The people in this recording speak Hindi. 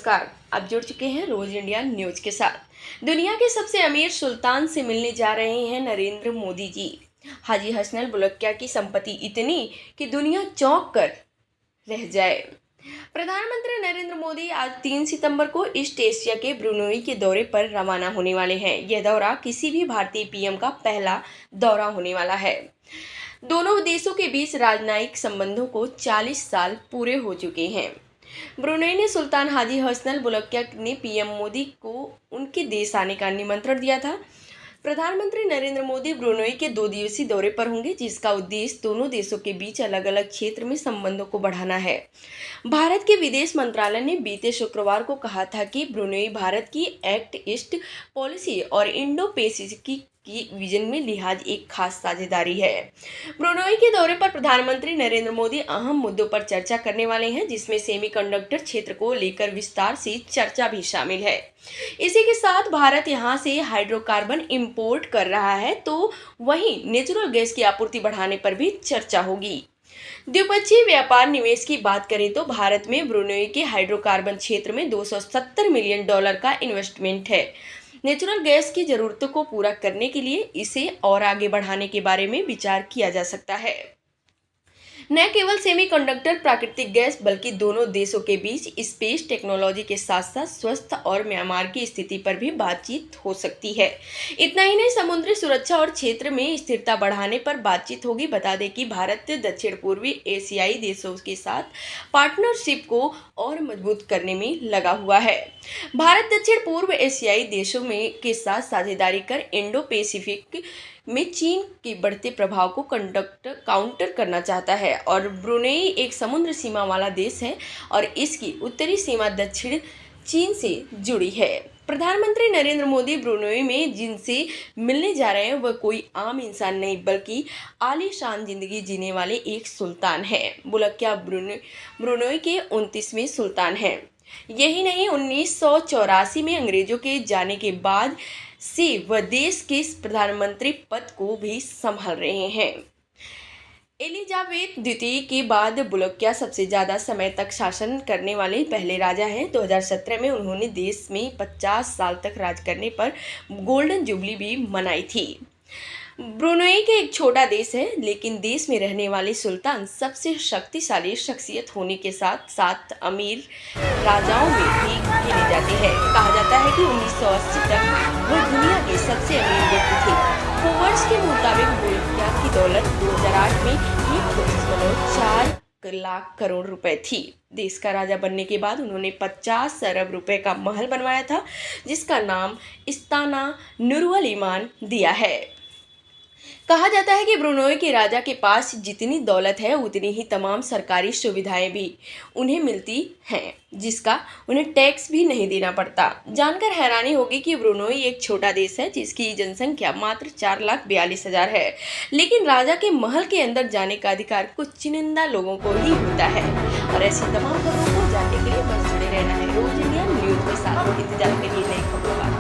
नमस्कार, आप जुड़ चुके हैं रोज इंडिया न्यूज के साथ। दुनिया के सबसे अमीर सुल्तान से मिलने जा रहे हैं नरेंद्र मोदी जी। हाजी हसनल बुलकिया की संपत्ति इतनी कि दुनिया चौंक कर रह जाए। प्रधानमंत्री नरेंद्र मोदी आज 3 सितंबर को ईस्ट एशिया के ब्रुनई के दौरे पर रवाना होने वाले हैं। यह दौरा किसी भी भारतीय पीएम का पहला दौरा होने वाला है। दोनों देशों के बीच राजनयिक संबंधों को 40 साल पूरे हो चुके हैं। ब्रुनई ने सुल्तान हाजी हसनल बुलकिया ने पीएम मोदी को उनके देश आने का निमंत्रण दिया था। प्रधानमंत्री नरेंद्र मोदी ब्रुनई के 2 दिवसीय दौरे पर होंगे, जिसका उद्देश्य दोनों देशों के बीच अलग अलग क्षेत्र में संबंधों को बढ़ाना है। भारत के विदेश मंत्रालय ने बीते शुक्रवार को कहा था कि ब्रुनई भारत की एक्ट ईस्ट पॉलिसी और इंडो पैसिफिक की विजन में लिहाज एक खास साझेदारी है। ब्रुनई के दौरे पर प्रधानमंत्री नरेंद्र मोदी अहम मुद्दों पर चर्चा करने वाले हैं, जिसमें सेमीकंडक्टर क्षेत्र को लेकर विस्तार से चर्चा भी शामिल है। इसी के साथ भारत यहां से हाइड्रोकार्बन इंपोर्ट कर रहा है, तो वहीं नेचुरल गैस की आपूर्ति बढ़ाने पर भी चर्चा होगी। द्विपक्षीय व्यापार निवेश की बात करें तो भारत में ब्रुनई के हाइड्रोकार्बन क्षेत्र में $270 मिलियन का इन्वेस्टमेंट है। नेचुरल गैस की जरूरतों को पूरा करने के लिए इसे और आगे बढ़ाने के बारे में विचार किया जा सकता है। न केवल सेमीकंडक्टर प्राकृतिक गैस बल्कि दोनों देशों के बीच स्पेस टेक्नोलॉजी के साथ साथ स्वास्थ्य और म्यांमार की स्थिति पर भी बातचीत हो सकती है। इतना ही नहीं, समुद्री सुरक्षा और क्षेत्र में स्थिरता बढ़ाने पर बातचीत होगी। बता दें कि भारत दक्षिण पूर्वी एशियाई देशों के साथ पार्टनरशिप को और मजबूत करने में लगा हुआ है। भारत दक्षिण पूर्व एशियाई देशों में के साथ साझेदारी कर इंडो पैसिफिक में चीन के बढ़ते प्रभाव को काउंटर करना चाहता है। और ब्रुनई एक समुद्र सीमा वाला देश है और इसकी उत्तरी सीमा दक्षिण चीन से जुड़ी है। प्रधानमंत्री नरेंद्र मोदी ब्रुनई में जिनसे मिलने जा रहे हैं वह कोई आम इंसान नहीं बल्कि आलीशान जिंदगी जीने वाले एक सुल्तान है। बुलकिया ब्रुनई के 29वें सुल्तान हैं। यही नहीं, 1984 में अंग्रेजों के जाने के बाद से वह देश के प्रधानमंत्री पद को भी संभाल रहे हैं। एलिजाबेथ द्वितीय के बाद बुलकिया सबसे ज़्यादा समय तक शासन करने वाले पहले राजा हैं। 2017 में उन्होंने देश में 50 साल तक राज करने पर गोल्डन जुबली भी मनाई थी। ब्रुनई के एक छोटा देश है, लेकिन देश में रहने वाले सुल्तान सबसे शक्तिशाली शख्सियत होने के साथ साथ अमीर राजाओं में भी गिने जाते हैं। कहा जाता है कि 1980 तक वो दुनिया के सबसे अमीर व्यक्ति थे। फोर्ब्स के मुताबिक बुलकिया की दौलत 2008 में 1.4 लाख करोड़ रुपए थी। देश का राजा बनने के बाद उन्होंने 50 अरब रुपए का महल बनवाया था, जिसका नाम इस्ताना नूरुल ईमान दिया है। कहा जाता है कि ब्रुनई के राजा के पास जितनी दौलत है उतनी ही तमाम सरकारी सुविधाएं भी उन्हें मिलती हैं, जिसका उन्हें टैक्स भी नहीं देना पड़ता। जानकर हैरानी होगी कि ब्रुनई एक छोटा देश है जिसकी जनसंख्या मात्र 4,42,000 है, लेकिन राजा के महल के अंदर जाने का अधिकार कुछ चुनिंदा लोगों को ही होता है। और ऐसी तमाम खबरों को जानने के लिए बस जुड़े रहना है रोज इंडिया न्यूज के साथ। इंतजार करिए नई खबरों का।